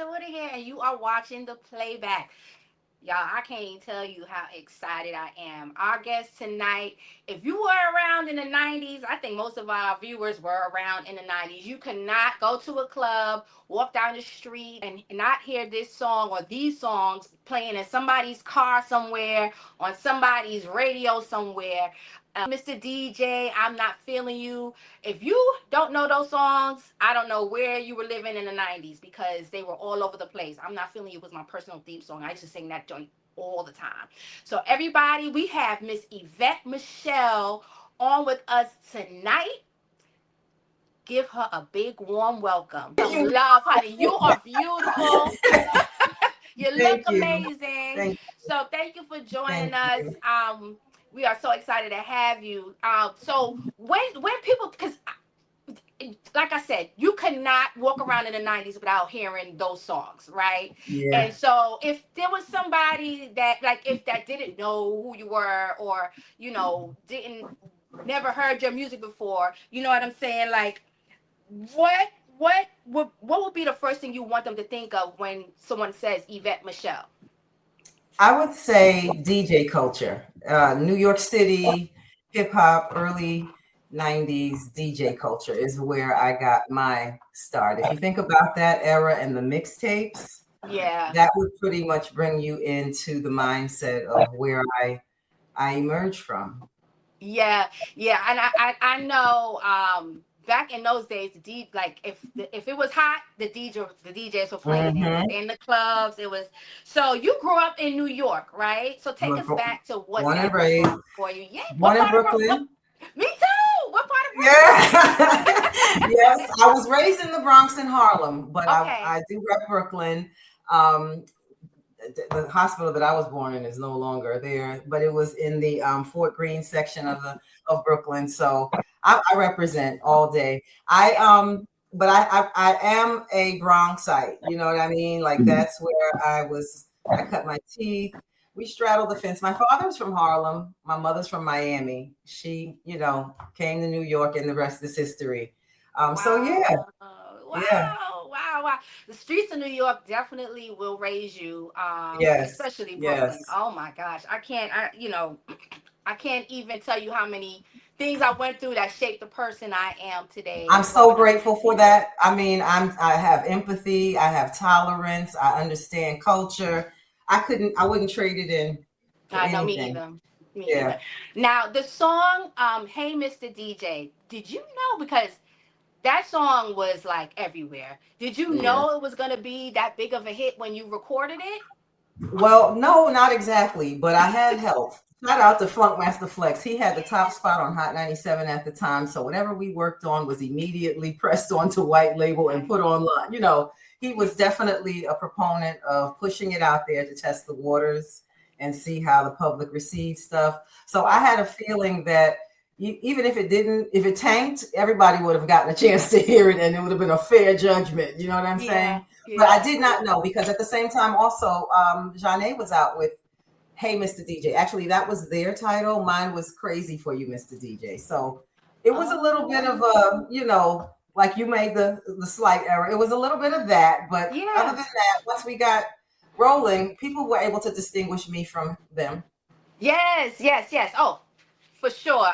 Shorty here, and you are watching the playback. Y'all, I can't even tell you how excited I am. Our guest tonight, if you were around in the 90s, I think most of our viewers were around in the 90s. You cannot go to a club, walk down the street, and not hear this song or these songs playing in somebody's car somewhere, on somebody's radio somewhere. Mr. DJ, I'm Not Feeling You. If you don't know those songs, I don't know where you were living in the 90s because they were all over the place. I'm Not Feeling You was my personal theme song. I used to sing that joint all the time. So everybody, we have Miss Yvette Michele on with us tonight. Give her a big warm welcome. Love, honey. You are beautiful. You look amazing. So thank you for joining us. We are so excited to have you. So when people, because like I said, you cannot walk around in the 90s without hearing those songs, right? Yeah. And so if there was somebody that, like, if that didn't know who you were, or, you know, never heard your music before, you know what I'm saying? Like, what would be the first thing you want them to think of when someone says Yvette Michele? I would say DJ culture, New York City, hip hop, early 90s DJ culture is where I got my start. If you think about that era and the mixtapes, yeah, that would pretty much bring you into the mindset of where I emerged from. Yeah, and I know back in those days, like if it was hot, the DJs were playing it in the clubs. It was, so you grew up in New York, right? So take us back to what that was like for you. Yeah, born in Brooklyn. Me too. What part of Brooklyn? Yeah. Yes, I was raised in the Bronx and Harlem, but okay. I do rep Brooklyn. The hospital that I was born in is no longer there, but it was in the Fort Greene section of Brooklyn. So I represent all day. But I am a Bronxite. You know what I mean? Like that's where I cut my teeth. We straddled the fence. My father's from Harlem. My mother's from Miami. She, came to New York, and the rest is history. Wow. So yeah. Wow. The streets of New York definitely will raise you. Yes. Especially Brooklyn. Yes. Oh my gosh. I can't even tell you how many things I went through that shaped the person I am today. I'm so grateful for that. I mean, I have empathy, I have tolerance, I understand culture. I wouldn't trade it in for anything. No, me either. Me either. Now the song, Hey Mr. DJ, did you know, because that song was like everywhere. Did you know it was going to be that big of a hit when you recorded it? Well, no, not exactly, but I had help. Shout out to Funkmaster Flex. He had the top spot on Hot 97 at the time. So whatever we worked on was immediately pressed onto white label and put online. He was definitely a proponent of pushing it out there to test the waters and see how the public received stuff. So I had a feeling that even if it tanked, everybody would have gotten a chance to hear it, and it would have been a fair judgment. You know what I'm saying? Yeah. But I did not know, because at the same time also, Janae was out with Hey Mr. DJ. Actually, that was their title. Mine was Crazy for You, Mr. DJ. So it was a little bit of a, like you made the slight error. It was a little bit of that. But other than that, once we got rolling, people were able to distinguish me from them. Yes. Oh, for sure.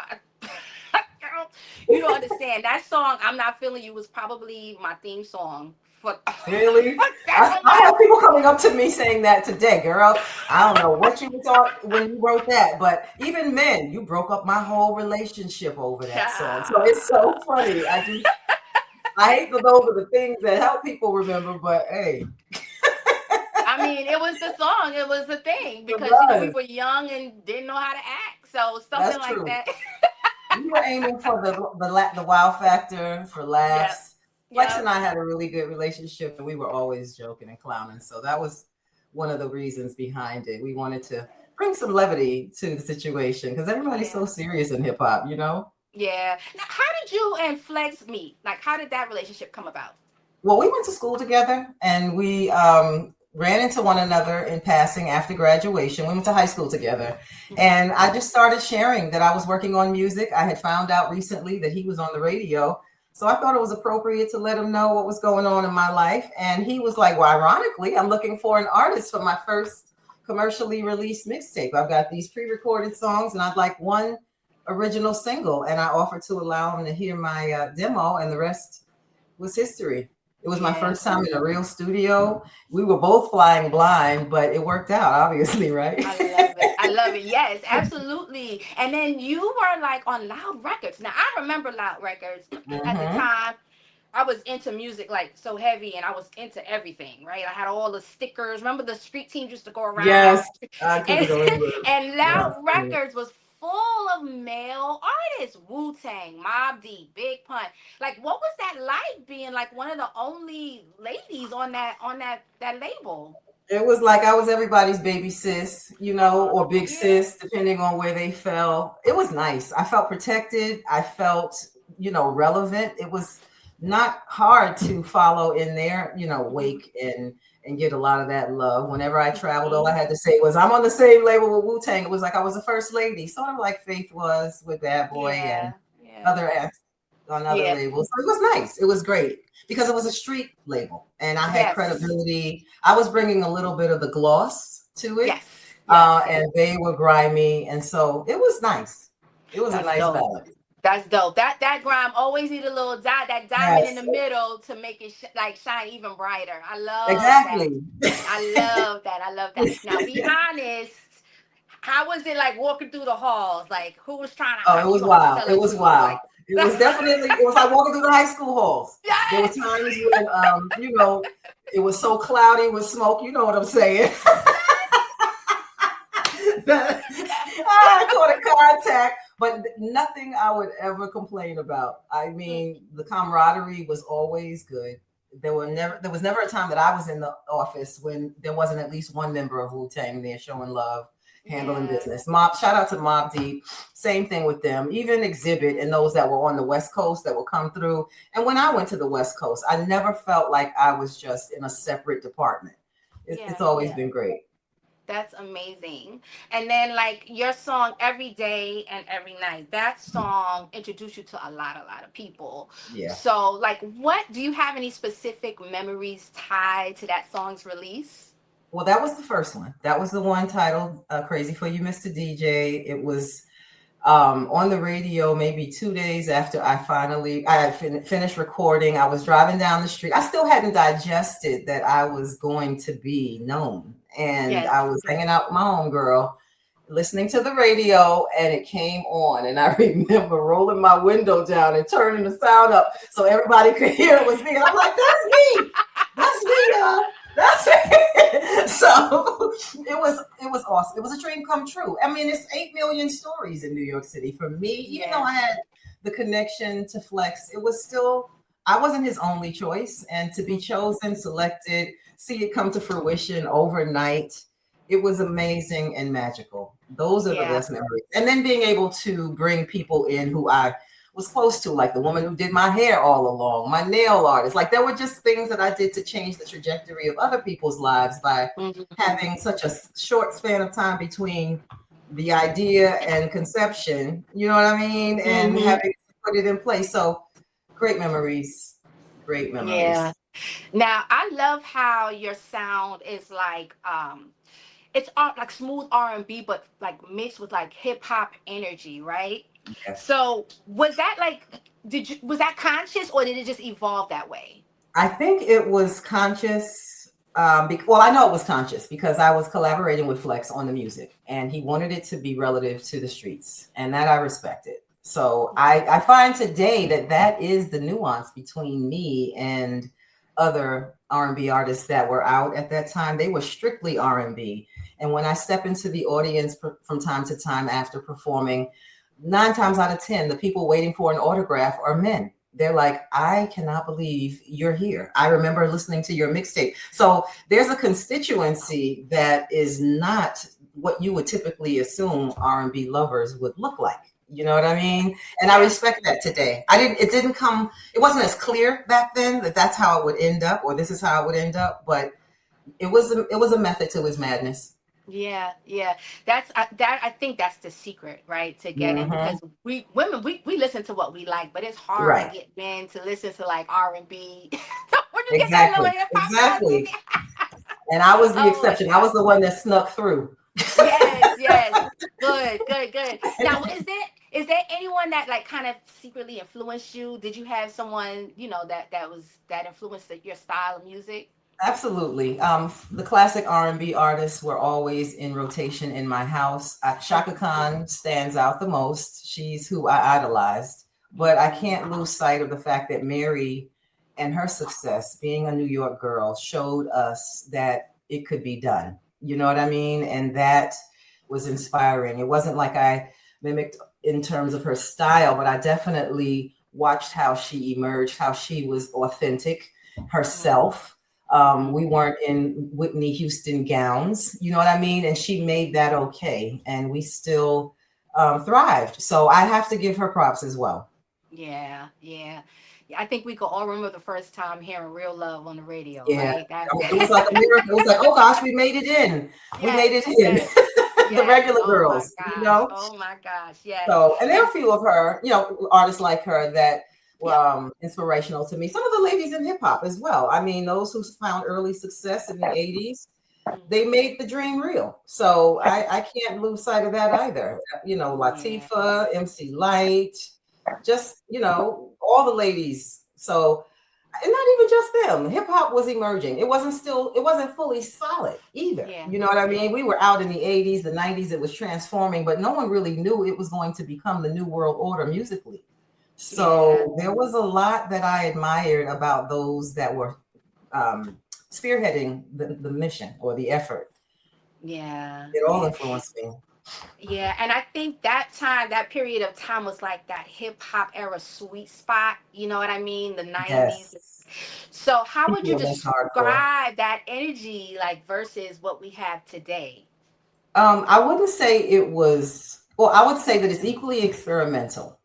Girl, you don't understand. That song, I'm Not Feeling You, was probably my theme song. Really? I have people coming up to me saying that today, girl. I don't know what you thought when you wrote that, but even men, you broke up my whole relationship over that song. So it's so funny. I hate that those are the things that help people remember, but hey. I mean, it was the song. It was the thing, because we were young and didn't know how to act. So something like that. We were aiming for the wow factor, for laughs. Flex and I had a really good relationship, and we were always joking and clowning. So that was one of the reasons behind it. We wanted to bring some levity to the situation, because everybody's so serious in hip hop, Yeah. Now, how did you and Flex meet? Like, how did that relationship come about? Well, we went to school together, and we ran into one another in passing after graduation. We went to high school together, and I just started sharing that I was working on music. I had found out recently that he was on the radio. So I thought it was appropriate to let him know what was going on in my life. And he was like, well, ironically, I'm looking for an artist for my first commercially released mixtape. I've got these pre-recorded songs and I'd like one original single. And I offered to allow him to hear my demo, and the rest was history. It was my first time in a real studio. We were both flying blind, but it worked out, obviously, right? I love it. I love it. Yes, absolutely. And then you were like on Loud Records. Now I remember Loud Records at the time. I was into music like so heavy, and I was into everything, right? I had all the stickers. Remember the street teams used to go around? Yes, I and, couldn't believe and it. Loud Records was full of male artists. Wu-Tang, Mobb Deep, Big Pun. Like, what was that like being like one of the only ladies on that label? It was like I was everybody's baby sis, you know, or big sis, depending on where they fell. It was nice. I felt protected. I felt, you know, relevant. It was not hard to follow in their, you know, wake and get a lot of that love. Whenever I traveled, all I had to say was, I'm on the same label with Wu-Tang. It was like I was a first lady, sort of like Faith was with Bad Boy and other acts on other labels. So it was nice. It was great because it was a street label and I had credibility. I was bringing a little bit of the gloss to it. And they were grimy. And so it was nice. It was a nice balance. That's dope. That grime always need a little that diamond in the middle to make it shine even brighter. I love that. I love that. I love that. Now, be honest. How was it like walking through the halls? Like, who was trying to? Oh, it was wild. It was wild. It was definitely. It was like walking through the high school halls. Yes. There were times when, you know, it was so cloudy with smoke. You know what I'm saying? I caught a contact. But nothing I would ever complain about. I mean, the camaraderie was always good. There was never a time that I was in the office when there wasn't at least one member of Wu-Tang there showing love, handling business. Shout out to Mobb Deep. Same thing with them. Even Exhibit and those that were on the West Coast that would come through. And when I went to the West Coast, I never felt like I was just in a separate department. It's always been great. That's amazing. And then like your song Every Day and Every Night, that song introduced you to a lot of people. Yeah. So like, what do you have any specific memories tied to that song's release? Well, that was the first one. That was the one titled Crazy for You, Mr. DJ. It was on the radio maybe 2 days after I had finished recording. I was driving down the street. I still hadn't digested that I was going to be known. And I was hanging out with my homegirl, listening to the radio, and it came on. And I remember rolling my window down and turning the sound up so everybody could hear it was me. And I'm like, that's me. That's me, y'all. That's it. So it was awesome. It was a dream come true. I mean, it's 8 million stories in New York City. For me, even though I had the connection to Flex, it was still, I wasn't his only choice. And to be chosen, selected, see it come to fruition overnight, it was amazing and magical. Those are the best memories. And then being able to bring people in who I was close to, like the woman who did my hair all along, my nail artist. Like there were just things that I did to change the trajectory of other people's lives by having such a short span of time between the idea and conception, you know what I mean? And having to put it in place. So great memories. Great memories. Yeah. Now, I love how your sound is like, it's like smooth R&B, but like mixed with like hip hop energy, right? Yes. So was that like, was that conscious or did it just evolve that way? I think it was conscious. Well, I know it was conscious because I was collaborating with Flex on the music and he wanted it to be relative to the streets, and that I respected. So I find today that is the nuance between me and other R&B artists that were out at that time. They were strictly R&B. And when I step into the audience from time to time after performing, 9 times out of 10, the people waiting for an autograph are men. They're like, I cannot believe you're here. I remember listening to your mixtape. So there's a constituency that is not what you would typically assume R&B lovers would look like. You know what I mean? And I respect that today. It wasn't as clear back then that that's how it would end up, or this is how it would end up, but it was a method to his madness. Yeah, yeah. That I think that's the secret, right? To get in, Hmm. because we women we listen to what we like, but it's hard to Right. get men to listen to like R&B. So where you get that little Exactly. hip hop Exactly. music? And I was the Oh my exception. I was gosh. the one that snuck through. Yes, yes. Good, good, good. Now, is there anyone that like kind of secretly influenced you? Did you have someone, that influenced your style of music? Absolutely. The classic R&B artists were always in rotation in my house. Shaka Mm, Khan stands out the most. She's who I idolized. But I mm, can't lose sight of the fact that Mary and her success, being a New York girl, showed us that it could be done. You know what I mean? And that was inspiring. It wasn't like I mimicked in terms of her style, but I definitely watched how she emerged, how she was authentic mm, herself. We mm. weren't in Whitney Houston gowns, you know what I mean? And she made that okay. And we still thrived. So I have to give her props as well. Yeah, yeah. Yeah, I think we could all remember the first time hearing Real Love on the radio, Yeah. right? That It was like a miracle. It was like, oh gosh, we made it in. We made Yes, it yes, in. The yes. regular Oh my girls, you gosh. know? Oh my gosh. Yes. So, and there are And a few of her, artists like her that were yep. inspirational to me. Some of the ladies in hip hop as well. I mean, those who found early success in the 80s, they Hmm. made the dream real. So I can't lose sight of that either. Yeah. Latifah, MC Lyte, just, all the ladies. So, and not even just them. Hip hop was emerging. It wasn't fully solid either. Yeah. You know what I Yeah. mean? We were out in the 80s, the 90s, it was transforming, but no one really knew it was going to become the new world order musically. Yeah. So there was a lot that I admired about those that were um, spearheading the mission or the effort. Yeah. It all Yeah. influenced me. Yeah. And I think that period of time was like that hip hop era sweet spot. You know what I mean? The 90s. Yes. So how would you Yeah, that's hardcore. describe that energy like versus what we have today? I wouldn't say it was, well, I would say that it's equally experimental.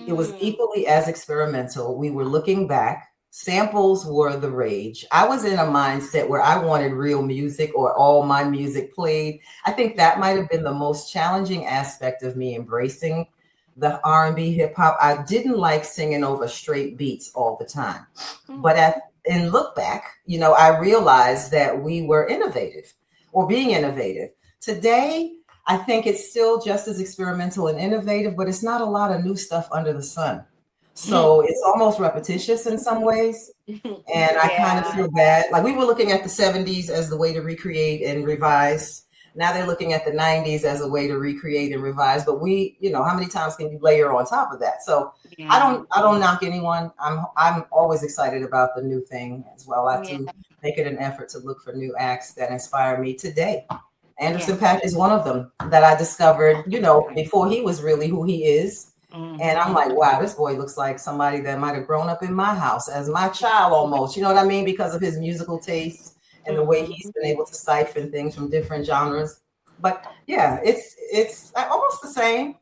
It was Mm. equally as experimental. We were looking back. Samples were the rage. I was in a mindset where I wanted real music or all my music played. I think that might have been the most challenging aspect of me embracing the R&B hip hop. I didn't like singing over straight beats all the time. But Mm. in look back, I realized that we were innovative or being innovative. Today, I think it's still just as experimental and innovative, but it's not a lot of new stuff under the sun. So it's almost repetitious in some ways. And I kind of Yeah. feel bad. Like we were looking at the 70s as the way to recreate and revise. Now they're looking at the 90s as a way to recreate and revise. But how many times can you layer on top of that? So Yeah. I don't knock anyone. I'm always excited about the new thing as well. I have Yeah. to make it an effort to look for new acts that inspire me today. Yeah. Anderson Paak is one of them that I discovered, before he was really who he is. And I'm Mm-hmm. like, wow, this boy looks like somebody that might have grown up in my house as my child almost. You know what I mean? Because of his musical tastes and the way he's Mm-hmm. been able to siphon things from different genres. But yeah, it's almost the same.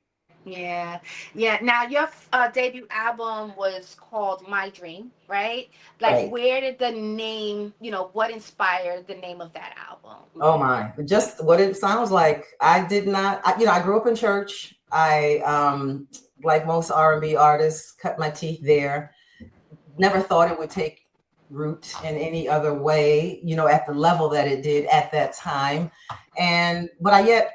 Yeah, yeah. Now your debut album was called My Dream, right? Like, Right. where did the name, what inspired the name of that album? Oh my, just what it sounds like. I did not, I grew up in church. I, like most R&B artists, cut my teeth there. Never thought it would take root in any other way, at the level that it did at that time. But yet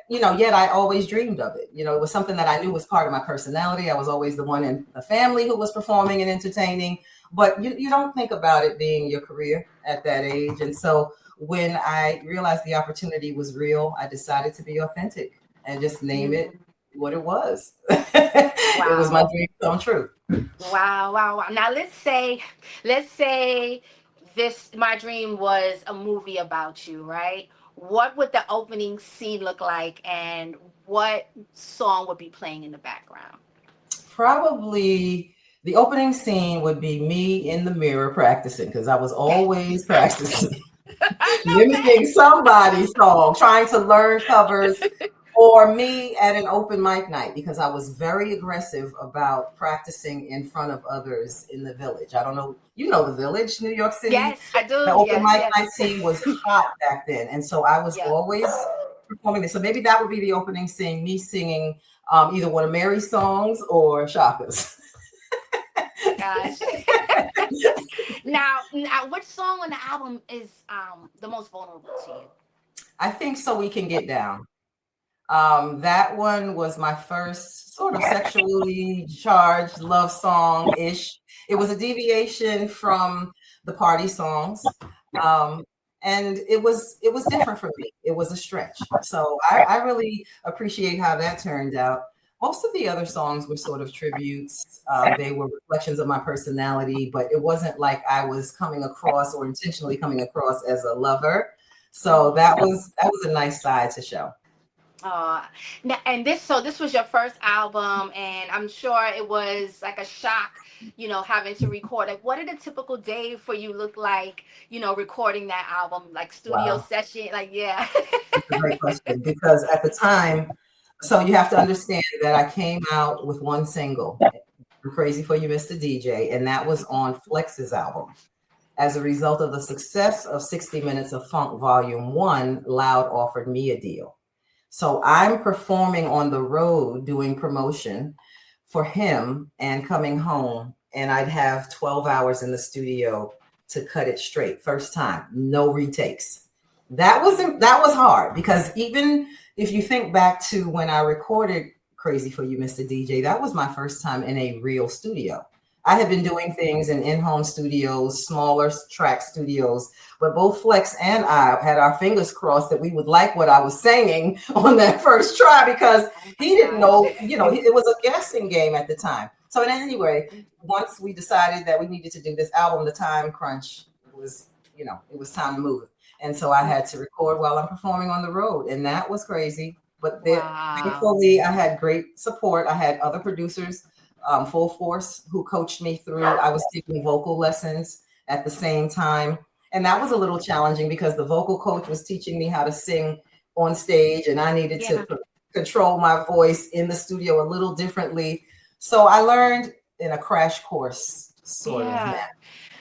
I always dreamed of it. It was something that I knew was part of my personality. I was always the one in the family who was performing and entertaining, but you don't think about it being your career at that age. And so when I realized the opportunity was real, I decided to be authentic and just name it Mm. what it was. It was my Wow. dream come true. Wow, wow, wow. Now let's say this My Dream was a movie about you, right? What would the opening scene look like and what song would be playing in the background? Probably the opening scene would be me in the mirror practicing because I was always practicing, I mimicking somebody's song, trying to learn covers, or me at an open mic night because I was very aggressive about practicing in front of others in the village. I don't know, the village, New York City. Yes, I The do. open Yes, mic yes. night scene was hot back then. And so I was Yep. always performing this. So maybe that would be the opening scene, me singing either one of Mary's songs or Shaka's. Gosh. Now, which song on the album is the most vulnerable to you? I think So We Can Get Down. That one was my first sort of sexually charged love song-ish. It was a deviation from the party songs. And it was different for me. It was a stretch. So I really appreciate how that turned out. Most of the other songs were sort of tributes. They were reflections of my personality, but it wasn't like I was coming across or intentionally coming across as a lover. So that was a nice side to show. And this was your first album, and I'm sure it was like a shock, having to record. Like, what did a typical day for you look like, recording that album, like studio session? Like, yeah. That's a great question, because at the time, so you have to understand that I came out with one single, I'm Crazy for You, Mr. DJ, and that was on Flex's album. As a result of the success of 60 Minutes of Funk Volume 1, Loud offered me a deal. So I'm performing on the road doing promotion for him and coming home, and I'd have 12 hours in the studio to cut it straight. First time, no retakes. That was hard, because even if you think back to when I recorded Crazy for You, Mr. DJ, that was my first time in a real studio. I had been doing things in in-home studios, smaller track studios, but both Flex and I had our fingers crossed that we would like what I was singing on that first try, because he didn't know, it was a guessing game at the time. So anyway, once we decided that we needed to do this album, the time crunch was, it was time to move it. And so I had to record while I'm performing on the road, and that was crazy. But thankfully, I had great support. I had other producers, Full Force, who coached me through. I was taking vocal lessons at the same time. And that was a little challenging, because the vocal coach was teaching me how to sing on stage, and I needed to control my voice in the studio a little differently. So I learned in a crash course sort of manner.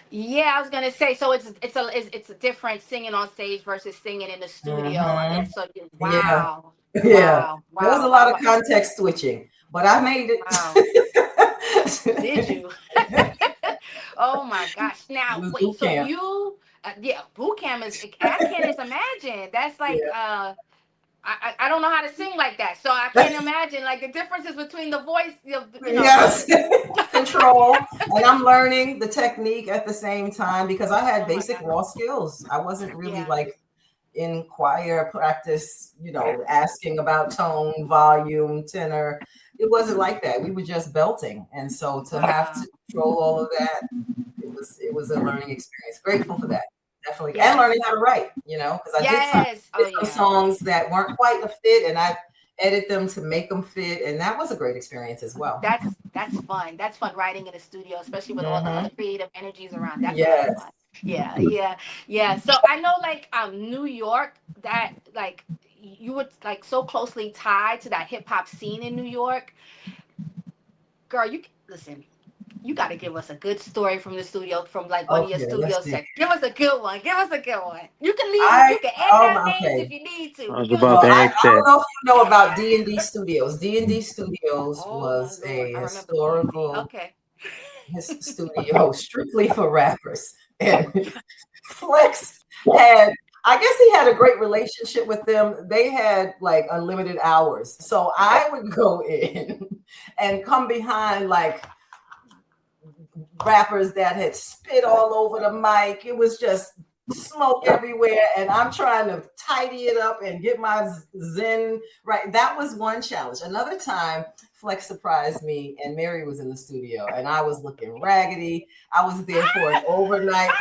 Yeah, I was gonna say, so it's a different singing on stage versus singing in the studio. And so wow. There was a lot of context switching, but I made it. Wow. Did you? Oh my gosh. Now wait, so you boot camp is, I can't just imagine. That's like I don't know how to sing like that, so I can't imagine like the differences between the voice, Yes, control, and I'm learning the technique at the same time, because I had basic raw skills. I wasn't really like in choir practice, asking about tone, volume, tenor. It wasn't like that. We were just belting, and so to have to control all of that, it was a learning experience. Grateful for that. Definitely. And learning how to write, because I did some songs that weren't quite a fit, and I edit them to make them fit, and that was a great experience as well. That's fun. That's fun, writing in a studio, especially with all the other creative energies around. That's fun. Yeah. So I know, like, New York, that like you were like so closely tied to that hip hop scene in New York. Girl, listen. You got to give us a good story from the studio, from like one of your studio sets. Give us a good one. You can leave. You can add names if you need to. I was about to ask that. I don't know if you know about D&D Studios. D&D Studios was a historical studio strictly for rappers. And Flex I guess he had a great relationship with them. They had like unlimited hours. So I would go in and come behind like rappers that had spit all over the mic. It was just smoke everywhere, and I'm trying to tidy it up and get my zen right. That was one challenge. Another time, Flex surprised me, and Mary was in the studio, and I was looking raggedy. I was there for an overnight,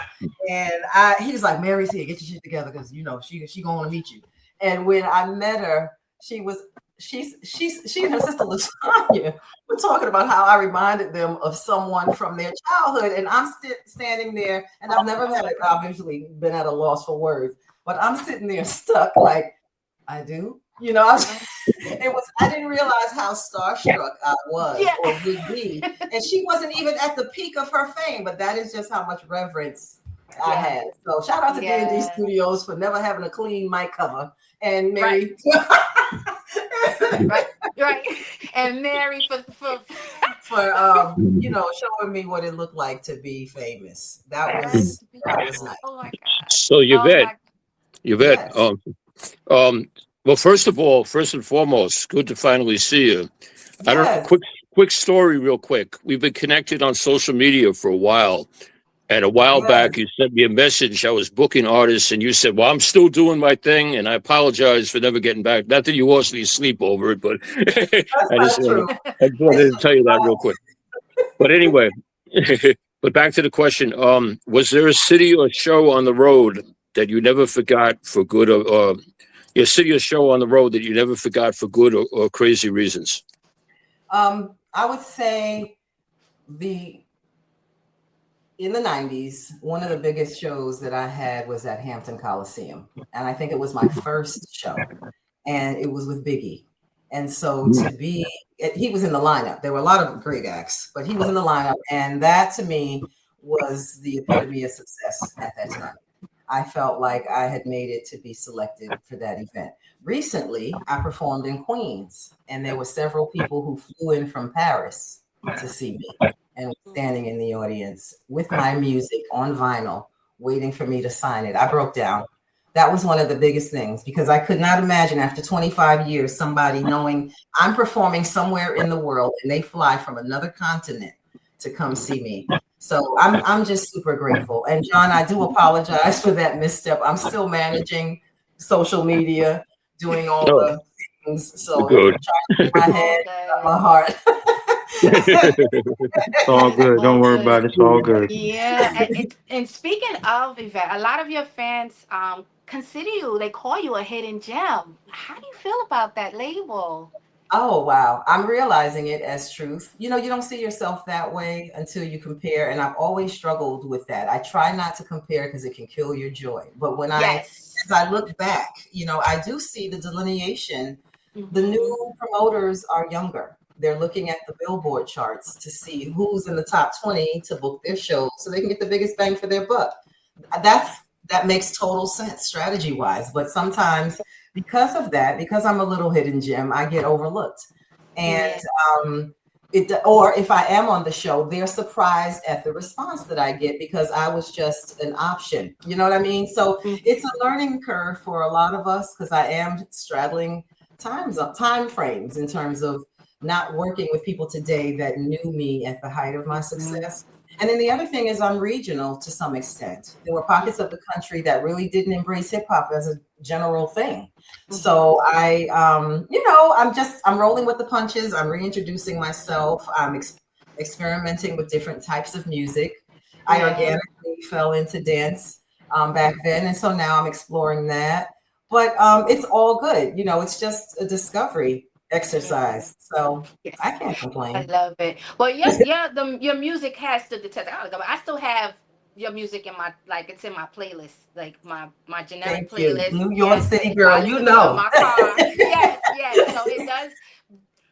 and he was like, "Mary's here. Get your shit together, because she gonna want to meet you." And when I met her, she and her sister Latanya were talking about how I reminded them of someone from their childhood, and I'm standing there, and I've never obviously been at a loss for words, but I'm sitting there stuck, like, I do, I didn't realize how starstruck I was or would be, and she wasn't even at the peak of her fame, but that is just how much reverence I had. So shout out to D&D Studios for never having a clean mic cover. and Mary. Right. And Mary for showing me what it looked like to be famous. That was nice. Oh my God. So Oh my. Yvette, Yes. well, first and foremost, good to finally see you. Yes. Quick story, real quick. We've been connected on social media for a while. And a while back, you sent me a message. I was booking artists, and you said, "Well, I'm still doing my thing, and I apologize for never getting back." Not that you lost any sleep over it, but I just wanted to tell you that real quick. But anyway, but back to the question: was there a city or show on the road that you never forgot for good, or a city or show on the road that you never forgot for good or crazy reasons? I would say in the 90s, one of the biggest shows that I had was at Hampton Coliseum. And I think it was my first show. And it was with Biggie. And so he was in the lineup. There were a lot of great acts, but he was in the lineup. And that to me was the epitome of success at that time. I felt like I had made it to be selected for that event. Recently, I performed in Queens, and there were several people who flew in from Paris to see me and was standing in the audience with my music on vinyl, waiting for me to sign it. I broke down. That was one of the biggest things because I could not imagine after 25 years, somebody knowing I'm performing somewhere in the world and they fly from another continent to come see me. So I'm just super grateful. And John, I do apologize for that misstep. I'm still managing social media, doing all the things. So I'm trying to keep my head, my heart. It's all good. Don't worry about it. It's all good. Yeah. And speaking of Yvette, a lot of your fans consider you, they call you a hidden gem. How do you feel about that label? Oh, wow. I'm realizing it as truth. You don't see yourself that way until you compare. And I've always struggled with that. I try not to compare because it can kill your joy. But as I look back, I do see the delineation. Mm-hmm. The new promoters are younger. They're looking at the Billboard charts to see who's in the top 20 to book their shows so they can get the biggest bang for their buck. That makes total sense strategy wise. But sometimes because I'm a little hidden gem, I get overlooked. And or if I am on the show, they're surprised at the response that I get because I was just an option. You know what I mean? So it's a learning curve for a lot of us because I am straddling time frames in terms of not working with people today that knew me at the height of my success. And then the other thing is I'm regional to some extent. There were pockets of the country that really didn't embrace hip hop as a general thing. So I'm rolling with the punches. I'm reintroducing myself. I'm experimenting with different types of music. I organically fell into dance back then. And so now I'm exploring that. But it's all good. It's just a discovery exercise. So I can't complain. I love it. Well, your music has to detect. I still have your music in my it's in my playlist, like my generic playlist. New York City girl, my car. yes. So it does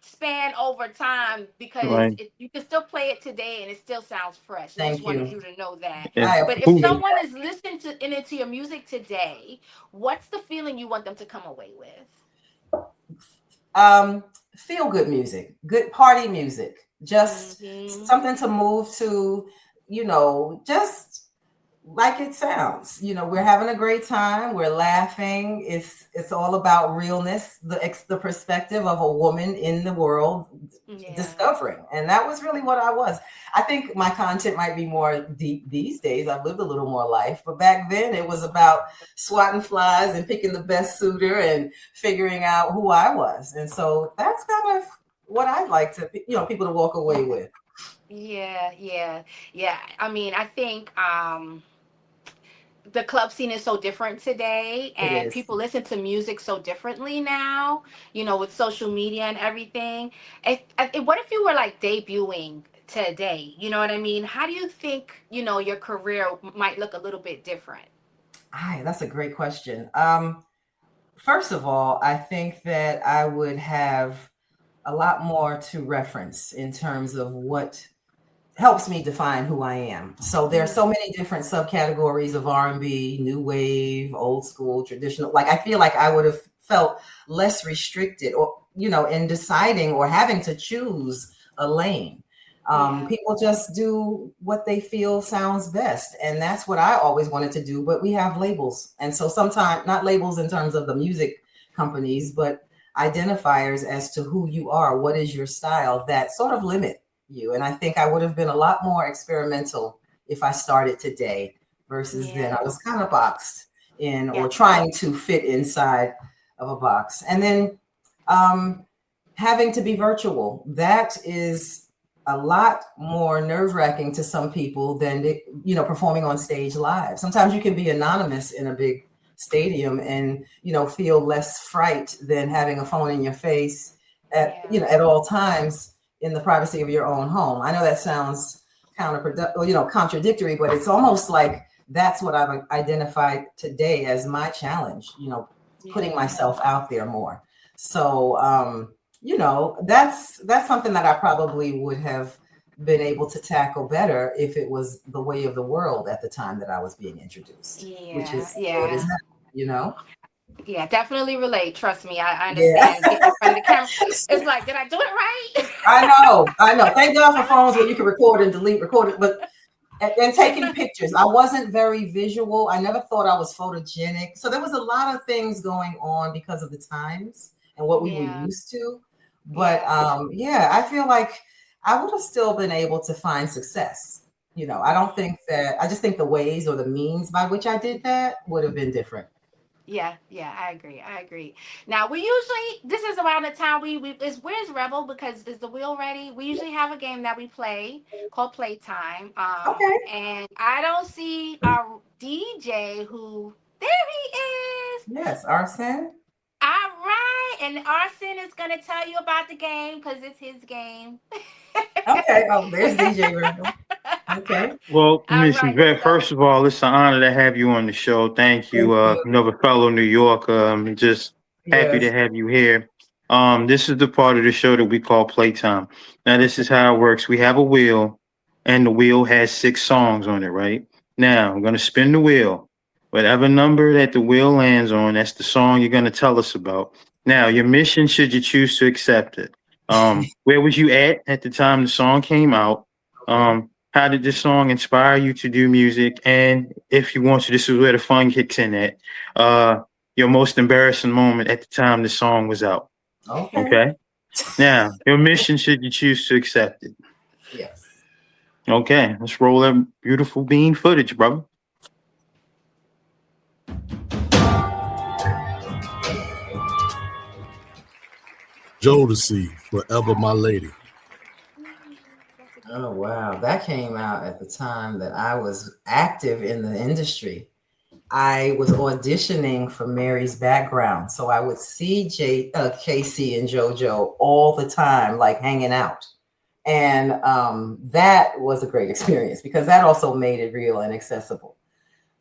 span over time because you can still play it today and it still sounds fresh. I just wanted you to know that. Yeah. But if someone is listening into your music today, what's the feeling you want them to come away with? Feel good music, good party music, just something to move to, just like it sounds. We're having a great time. We're laughing. It's all about realness, the perspective of a woman in the world discovering. And that was really what I was. I think my content might be more deep these days. I've lived a little more life, but back then it was about swatting flies and picking the best suitor and figuring out who I was. And so that's kind of what I'd like to, people to walk away with. Yeah. I mean, I think the club scene is so different today and people listen to music so differently now, with social media and everything. What if you were debuting today? You know what I mean? How do you think, your career might look a little bit different? That's a great question. First of all, I think that I would have a lot more to reference in terms of what helps me define who I am. So there are so many different subcategories of R&B, new wave, old school, traditional. I feel like I would have felt less restricted, or in deciding or having to choose a lane. People just do what they feel sounds best, and that's what I always wanted to do. But we have labels, and so sometimes not labels in terms of the music companies, but identifiers as to who you are, what is your style, that sort of limit you. And I think I would have been a lot more experimental if I started today versus then. I was kind of boxed in or trying to fit inside of a box. And then having to be virtual, that is a lot more nerve-wracking to some people than performing on stage live. Sometimes you can be anonymous in a big stadium and feel less fright than having a phone in your face at all times in the privacy of your own home. I know that sounds counterproductive, contradictory, but it's almost like that's what I've identified today as my challenge, putting myself out there more. So that's something that I probably would have been able to tackle better if it was the way of the world at the time that I was being introduced. Which is what is that, Yeah, definitely relate. Trust me, I understand. Getting in front of the camera, it's like, did I do it right? I know. Thank God for phones where you can record and delete, but and taking pictures. I wasn't very visual. I never thought I was photogenic. So there was a lot of things going on because of the times and what we were used to. But I feel like I would have still been able to find success. I just think the ways or the means by which I did that would have been different. Yeah, I agree. Now this is around the time where's Rebel, because is the wheel ready? We usually have a game that we play called Playtime. Okay. And I don't see our DJ there he is. Yes, Arsene. All right, and Arsene is gonna tell you about the game because it's his game. Okay. Oh, there's DJ Rebel. Okay. Well, Miss Yvette, first of all, it's an honor to have you on the show. Thank you. Another fellow New Yorker. Just happy to have you here. This is the part of the show that we call Playtime. Now, this is how it works. We have a wheel, and the wheel has 6 songs on it, right? Now, I'm going to spin the wheel. Whatever number that the wheel lands on, that's the song you're going to tell us about. Now, your mission, should you choose to accept it. Where was you at the time the song came out? How did this song inspire you to do music? And if you want to, this is where the fun kicks in at. Your most embarrassing moment at the time the song was out. Okay. Now, your mission, should you choose to accept it. Yes. Okay, let's roll that beautiful bean footage, brother. Jodeci, Forever My Lady. Oh, wow. That came out at the time that I was active in the industry. I was auditioning for Mary's Background. So I would see KC and JoJo all the time, like hanging out. And that was a great experience because that also made it real and accessible.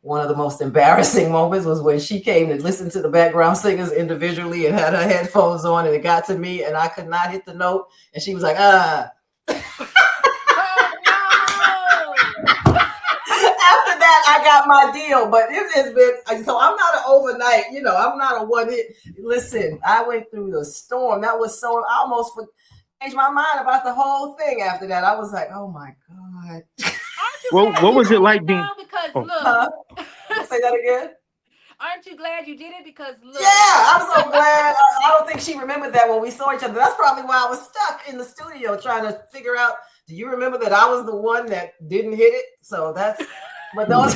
One of the most embarrassing moments was when she came to listen to the background singers individually and had her headphones on, and it got to me and I could not hit the note. And she was like, After that, I got my deal, but it has been, so I'm not an overnight, I'm not a one hit. Listen, I went through the storm. That was so, I almost changed my mind about the whole thing after that. I was like, oh my God. Well, what was it like being? Because look, say that again. Aren't you glad you did it? Because look. Yeah, I'm so glad. I don't think she remembered that when we saw each other. That's probably why I was stuck in the studio trying to figure out, do you remember that I was the one that didn't hit it? So that's, but those.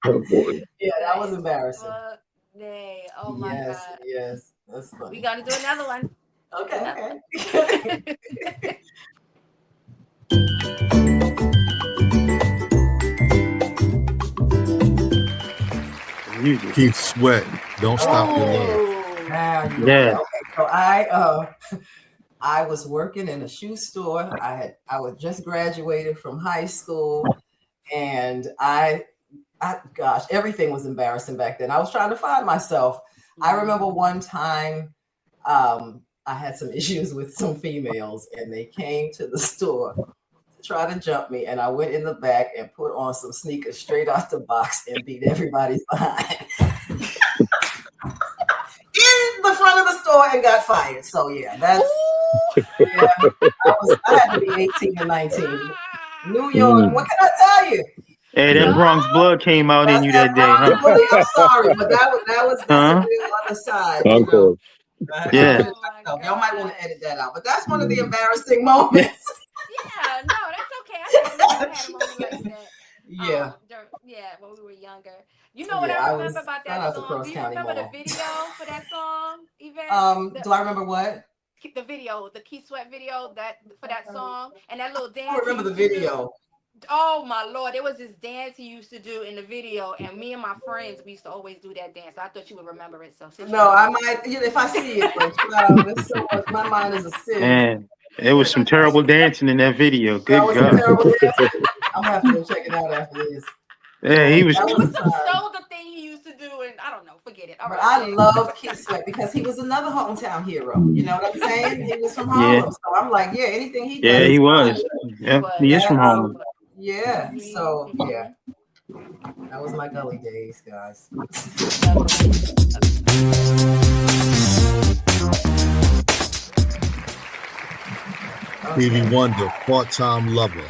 Oh boy. Yeah, that was embarrassing. Oh my God. Yes, that's funny. We got to do another one. Okay. Keep sweating. Don't stop your love. Yeah. Okay, so I was working in a shoe store. I was just graduated from high school, and gosh, everything was embarrassing back then. I was trying to find myself. I remember one time I had some issues with some females, and they came to the store to try to jump me, and I went in the back and put on some sneakers straight out the box and beat everybody's behind. store and got fired. So yeah, that's yeah. I had to be 18 and 19. New York, what can I tell you? Hey, that Bronx blood came out in That's you that that day, huh? Bronx. I'm sorry, but that's a Huh? real other side, you know. Encore. Yeah. Y'all might want to edit that out, but that's one of the embarrassing moments. Yeah, no, that's okay. I think everybody had a moment like that. Yeah. When we were younger. You know what I remember about that song? Do you remember the video for that song, Yvette? Do I remember what? The video, the Keith Sweat video for that song, and that little dance. I don't remember the video. Oh my Lord, there was this dance he used to do in the video, and me and my friends, we used to always do that dance. So I thought you would remember it. So no, I might, if I see it, but there's so much. My mind is a sieve. Man, it was some terrible dancing in that video. Good God. I'm gonna have to go check it out after this. Yeah, he was. Show the thing he used to do, and I don't know, forget it. All right. I love Keith Sweat because he was another hometown hero. You know what I'm saying? He was from Harlem, so I'm like, yeah, anything he does. Yeah, he was. Yeah, he is from Harlem. Yeah, so yeah, that was my gully days, guys. Stevie Wonder, part-time lover.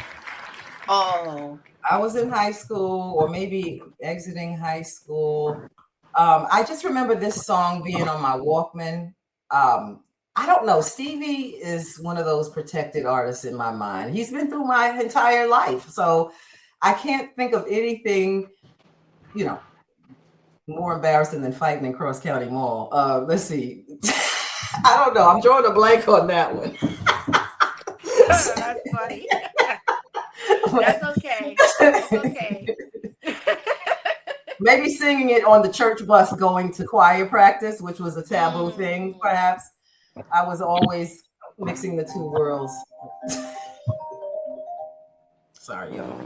Oh, I was in high school, or maybe exiting high school. I just remember this song being on my Walkman. I don't know. Stevie is one of those protected artists in my mind. He's been through my entire life, so I can't think of anything, more embarrassing than fighting in Cross County Mall. Let's see. I don't know. I'm drawing a blank on that one. That's funny. That's okay. That's okay. Maybe singing it on the church bus going to choir practice, which was a taboo thing, perhaps. I was always mixing the two worlds. Sorry, y'all.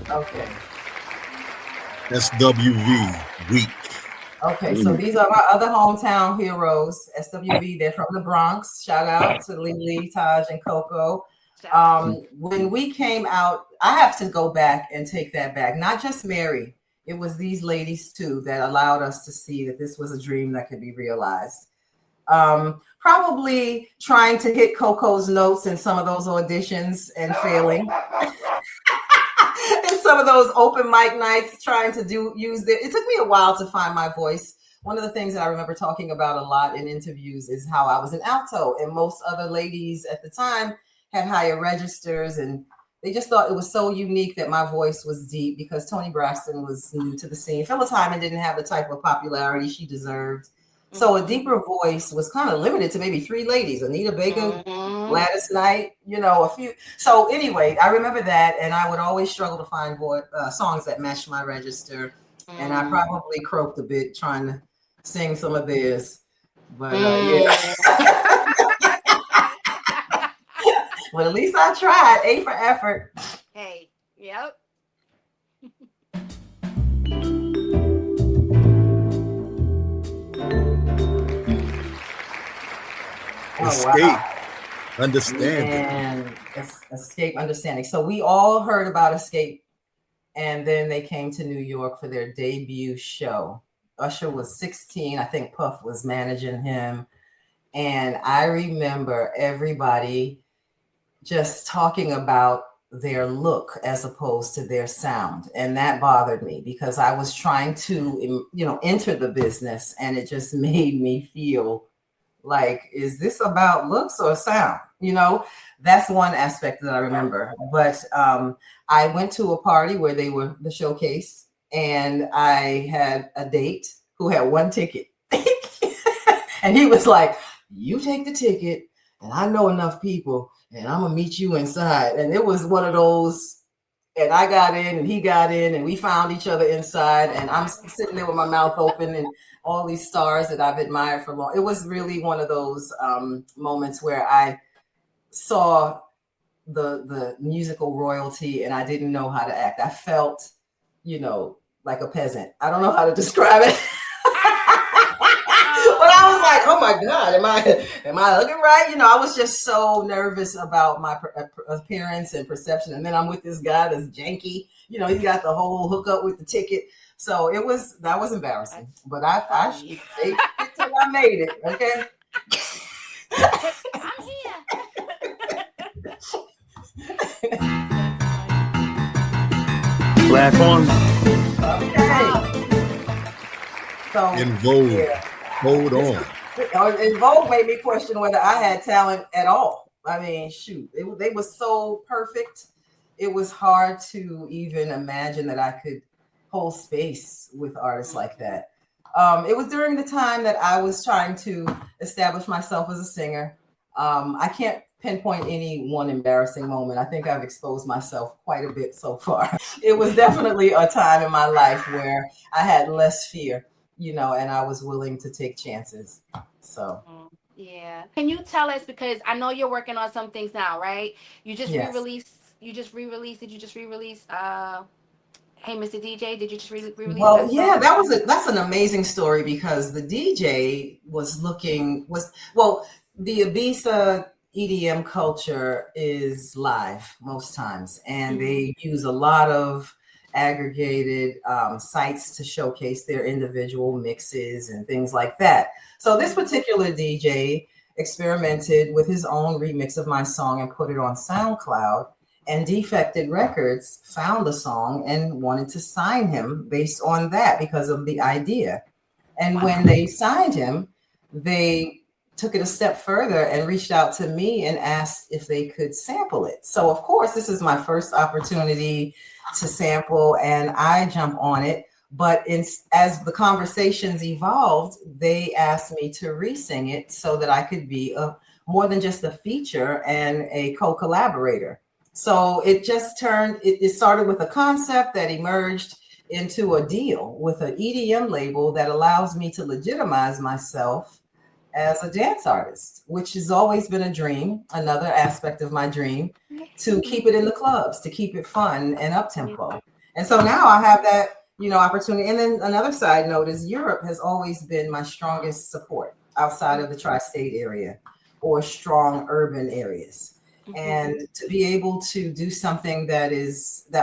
Okay. SWV, weak. Okay, so these are my other hometown heroes. SWV, they're from the Bronx. Shout out to Lily, Taj, and Coco. When we came out, I have to go back and take that back. Not just Mary. It was these ladies too that allowed us to see that this was a dream that could be realized. Probably trying to hit Coco's notes in some of those auditions and failing. In some of those open mic nights, trying to it took me a while to find my voice. One of the things that I remember talking about a lot in interviews is how I was an alto, and most other ladies at the time had higher registers, and they just thought it was so unique that my voice was deep because Toni Braxton was new to the scene. Phyllis Hyman didn't have the type of popularity she deserved. So a deeper voice was kind of limited to maybe three ladies, Anita Baker, Gladys Knight, a few. So anyway, I remember that, and I would always struggle to find songs that matched my register. And I probably croaked a bit trying to sing some of theirs. But yeah. But at least I tried. A for effort. Hey, yep. Escape, understanding. Escape, understanding. So we all heard about Escape, and then they came to New York for their debut show. Usher was 16. I think Puff was managing him. And I remember everybody just talking about their look as opposed to their sound. And that bothered me because I was trying to, enter the business, and it just made me feel like, is this about looks or sound? That's one aspect that I remember. But I went to a party where they were the showcase, and I had a date who had one ticket. And he was like, you take the ticket, and I know enough people, and I'm going to meet you inside. And it was one of those, and I got in, and he got in, and we found each other inside, and I'm sitting there with my mouth open, and all these stars that I've admired for long. It was really one of those moments where I saw the musical royalty, and I didn't know how to act. I felt, like a peasant. I don't know how to describe it. But I was like, oh my God, am I looking right? You know, I was just so nervous about my appearance and perception. And then I'm with this guy that's janky. You know, he got the whole hookup with the ticket. So that was embarrassing. But I till I made it. Okay. I'm here. Black on. Okay. So In Vogue. yeah. Hold on. In Vogue made me question whether I had talent at all. I mean, shoot, they were so perfect. It was hard to even imagine that I could hold space with artists like that. It was during the time that I was trying to establish myself as a singer. I can't pinpoint any one embarrassing moment. I think I've exposed myself quite a bit so far. It was definitely a time in my life where I had less fear, you know, and I was willing to take chances. So yeah. Can you tell us, because I know you're working on some things now, right? You just re-released. Did you just re-release Hey Mr. DJ? Did you just re-release well, that song? yeah, that's an amazing story, because the DJ the Ibiza EDM culture is live most times, and they use a lot of aggregated sites to showcase their individual mixes and things like that. So this particular DJ experimented with his own remix of my song and put it on SoundCloud, and Defected Records found the song and wanted to sign him based on that because of the idea. And when they signed him, they took it a step further and reached out to me and asked if they could sample it. So of course, this is my first opportunity to sample, and I jump on it. But as the conversations evolved, they asked me to re-sing it so that I could be more than just a feature and a co-collaborator. So it just it started with a concept that emerged into a deal with an EDM label that allows me to legitimize myself as a dance artist, which has always been a dream, another aspect of my dream, to keep it in the clubs, to keep it fun and up-tempo. And so now I have that, you know, opportunity. And then another side note is Europe has always been my strongest support outside of the tri-state area or strong urban areas. And to be able to do something that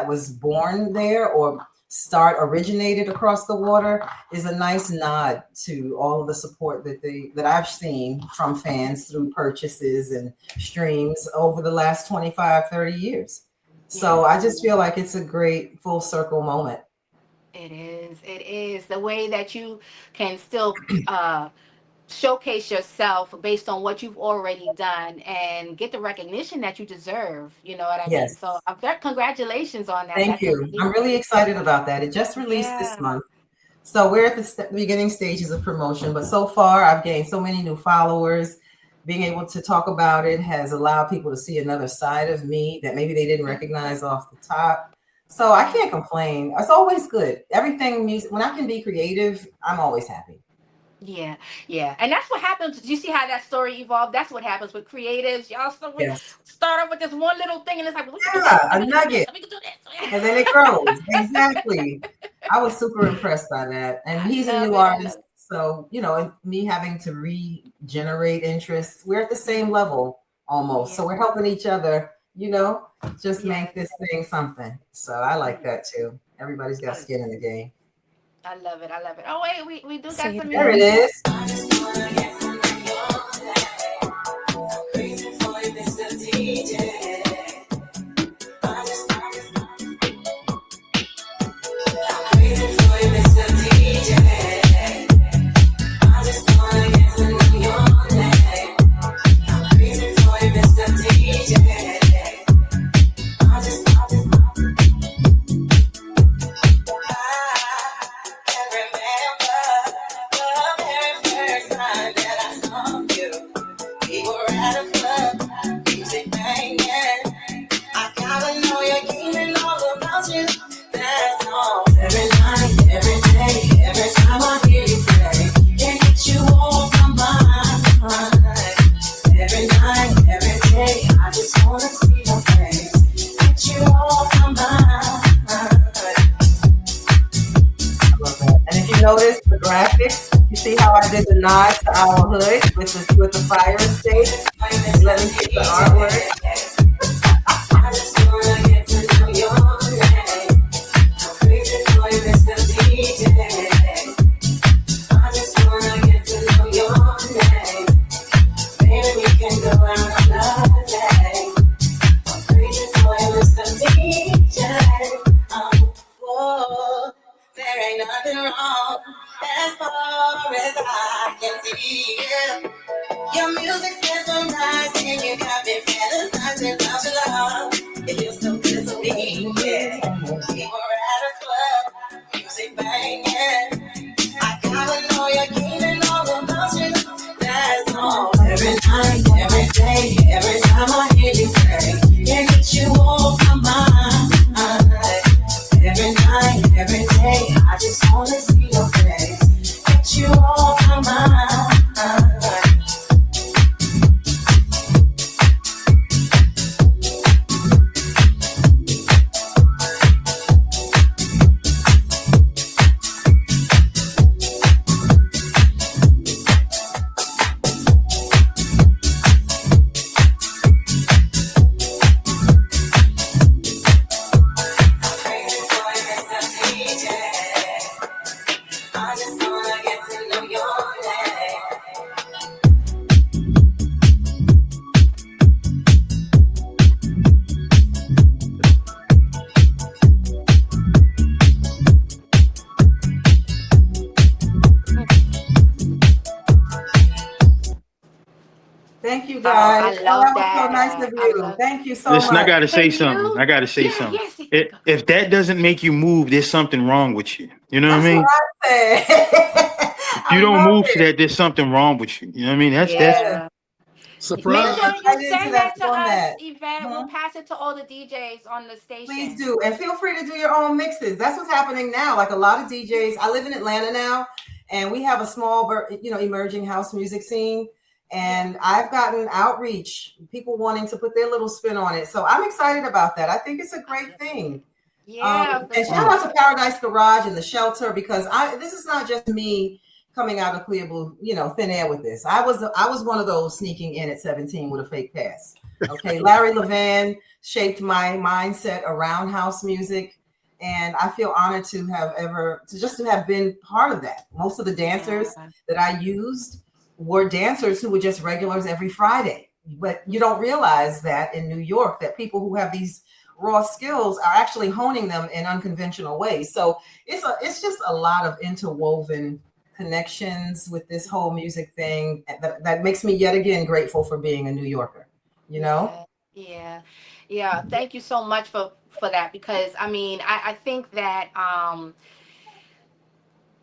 was born there or originated across the water is a nice nod to all of the support that I've seen from fans through purchases and streams over the last 25, 30 years. So I just feel like it's a great full circle moment. It is the way that you can still showcase yourself based on what you've already done and get the recognition that you deserve. You know what I mean? So congratulations on that. Thank you. I'm really excited about that. It just released this month. So we're at the beginning stages of promotion, but so far I've gained so many new followers. Being able to talk about it has allowed people to see another side of me that maybe they didn't recognize off the top. So I can't complain. It's always good. Everything music, when I can be creative, I'm always happy. Yeah. And that's what happens. You see how that story evolved? That's what happens with creatives. Y'all start off with this one little thing, and it's like, a nugget. We can do this. And then it grows. Exactly. I was super impressed by that. And he's a new artist. So, you know, me having to regenerate interests, we're at the same level almost. So we're helping each other, you know, just make this thing something. So I like that too. Everybody's got skin in the game. I love it. Oh wait, we do got some music. There it is. see how I did the nod to our hood with the fire state? Let me get the artwork. I just wanna get to know your name. I'm crazy for you, Mr. DJ. I just wanna get to know your name. Maybe we can go out another day. I'm crazy for you, Mr. DJ. Whoa, there ain't nothing wrong as far as I can see. Your music's mesmerizing and you got me fantasizing about your love. It feels so good to me, yeah. We were at a club, music banging. I gotta know you're gaining all about you. That's all. Every night, every day, every time I hear you play, can't get you off my mind. Every night, every day, I just wanna see your face, get you off my mind. Thank you, guys. I love that was that. so nice of you. Thank you so much. Listen, I gotta say Can something. you- I gotta say Yeah, something. yes. If that doesn't make you move, there's something wrong with you. You know what I That's mean? what I said. If you don't move to that, there's something wrong with you. You know what I mean? That's Yeah. Make Surprise. sure I you did send that that to us, format. Yvette. We'll pass it to all the DJs on the station. Please do. And feel free to do your own mixes. That's what's happening now. Like a lot of DJs. I live in Atlanta now, and we have a small, emerging house music scene. And I've gotten outreach, people wanting to put their little spin on it. So I'm excited about that. I think it's a great thing. Yeah. And shout out to Paradise Garage and the Shelter, because this is not just me coming out of clear blue, thin air with this. I was one of those sneaking in at 17 with a fake pass. Okay, Larry Levan shaped my mindset around house music, and I feel honored to have been part of that. Most of the dancers that I used were dancers who were just regulars every Friday. But you don't realize that in New York, that people who have these raw skills are actually honing them in unconventional ways. So it's just a lot of interwoven connections with this whole music thing that makes me yet again grateful for being a New Yorker, Yeah. Thank you so much for that, because I think that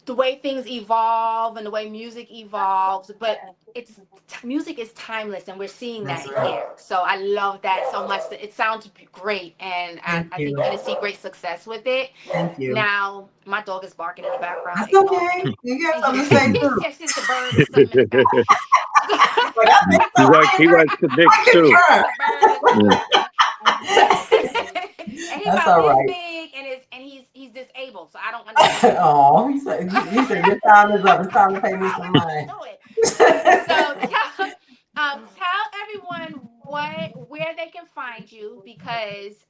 the way things evolve and the way music evolves, but music is timeless, and we're seeing that here. So I love that so much. It sounds great, and I think you're gonna see great success with it. Thank you. Now my dog is barking in the background. That's okay. You got something to say too. Yes, it's a bird or something in the back. He likes to mix too. And he That's about all this right. big, and he's disabled, so I don't understand. Oh, he said your time is up. It's time to pay me some money. So tell everyone where they can find you, because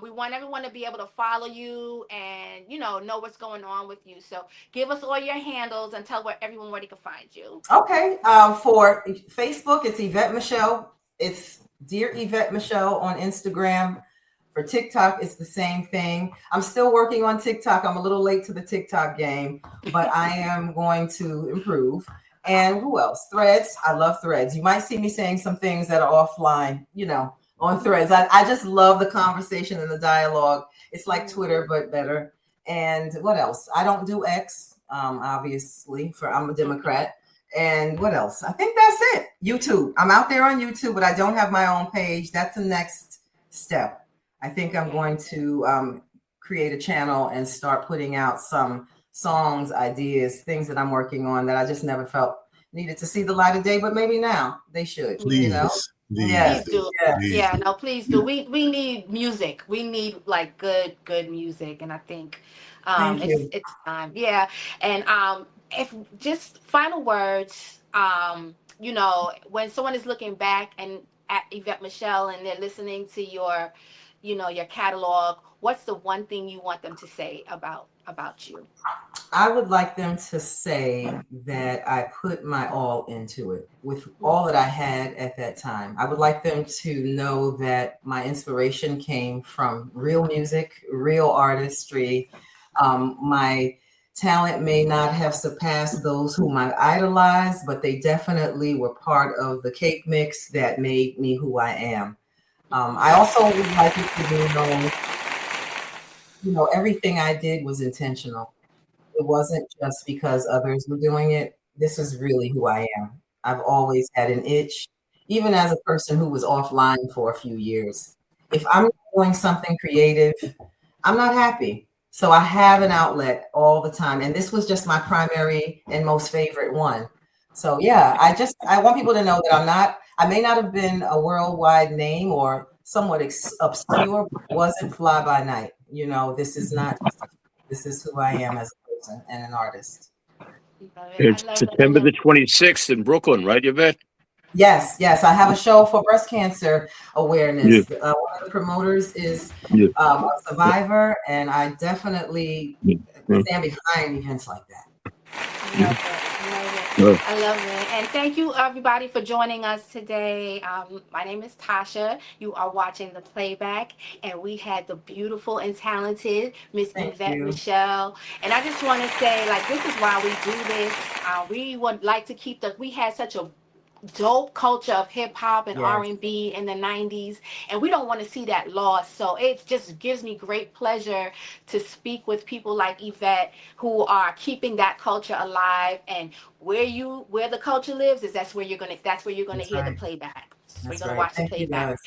we want everyone to be able to follow you and know what's going on with you. So give us all your handles and tell everyone where they can find you. Okay. For Facebook, it's Yvette Michele. It's Dear Yvette Michele on Instagram. For TikTok, it's the same thing. I'm still working on TikTok. I'm a little late to the TikTok game, but I am going to improve. And who else? Threads. I love Threads. You might see me saying some things that are offline, on Threads. I just love the conversation and the dialogue. It's like Twitter, but better. And what else? I don't do X, obviously, I'm a Democrat. And what else? I think that's it. YouTube. I'm out there on YouTube, but I don't have my own page. That's the next step. I think I'm going to create a channel and start putting out some songs, ideas, things that I'm working on that I just never felt needed to see the light of day, but maybe now they should. Please. Yes. Please do. Yeah, no, please do. We need music. We need like good music, and I think it's time. Yeah. And if just final words, you know, when someone is looking back and at Yvette Michele and they're listening to your, you know, your catalog, what's the one thing you want them to say about you? I would like them to say that I put my all into it with all that I had at that time. I would like them to know that my inspiration came from real music, real artistry. My talent may not have surpassed those whom I idolized, but they definitely were part of the cake mix that made me who I am. I also would like it to be known, you know, everything I did was intentional. It wasn't just because others were doing it. This is really who I am. I've always had an itch, even as a person who was offline for a few years. If I'm not doing something creative, I'm not happy. So I have an outlet all the time. And this was just my primary and most favorite one. So yeah, I want people to know that I may not have been a worldwide name or somewhat obscure, but it wasn't fly by night. You know, this is who I am as a person and an artist. Love it. I It's love it. I September love the it. 26th in Brooklyn, right, Yvette? Yes, I have a show for breast cancer Yeah, awareness. One of the promoters is yeah, a survivor, and I definitely yeah, yeah, stand behind events like that. I love it. I love yeah. it. I love it. And thank you, everybody, for joining us today. My name is Tasha. You are watching the playback, and we had the beautiful and talented Miss Thank Yvette you. Michele. And I just want to say, like, this is why we do this. We would like to keep we had such a dope culture of hip hop and Yes, R&B in the 90s, and we don't want to see that lost. So it just gives me great pleasure to speak with people like Yvette who are keeping that culture alive. And where the culture lives is that's where you're going to that's hear the right. playback. So we're That's going to right. watch the Thank you playback. guys.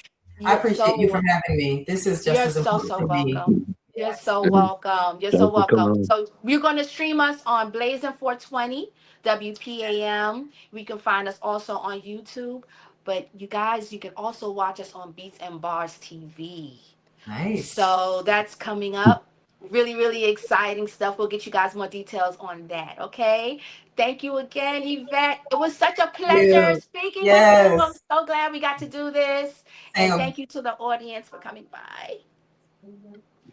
I You're appreciate you for so having me. This is just you're as so important so to me. welcome. You're Yes. so welcome. You're so Thanks for coming welcome. on. So you're going to stream us on Blazing 420 WPAM. We can find us also on YouTube. But you guys, you can also watch us on Beats and Bars TV. Nice. So that's coming up. Really, really exciting stuff. We'll get you guys more details on that. Okay. Thank you again, Yvette. It was such a pleasure You. speaking with you. I'm Yes. so glad we got to do this. And Sam. thank you to the audience for coming by.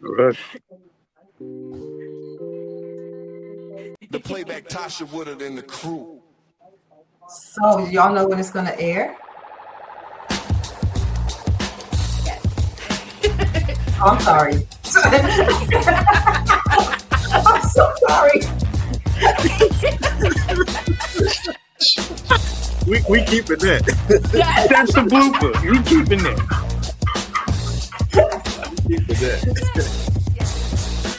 All right. The playback Tasha Woodard and the crew. So y'all know when it's gonna air? Yes. Oh, I'm sorry. I'm so sorry. We keeping that. Yes. That's the blooper. We keeping that. Keeping that. Yes.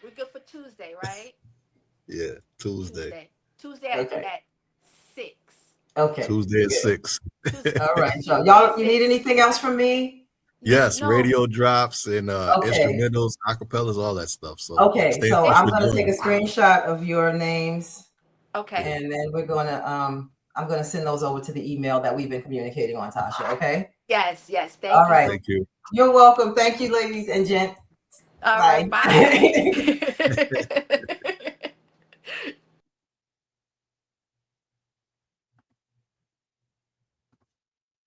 We're good for Tuesday, right? Yeah, Tuesday. Tuesday Okay. at 6. Okay. Tuesday at Good. 6. All right. So y'all, you need anything else from me? Yes, No. radio drops and Okay. instrumentals, acapellas, all that stuff. So Okay. stay So in touch I'm with gonna take a Jordan. screenshot of your names, Okay. and then I'm gonna send those over to the email that we've been communicating on, Tasha. Okay. Yes. All Thank you right. so Thank you. You're welcome. Thank you, ladies and gents. All Bye. right. Bye.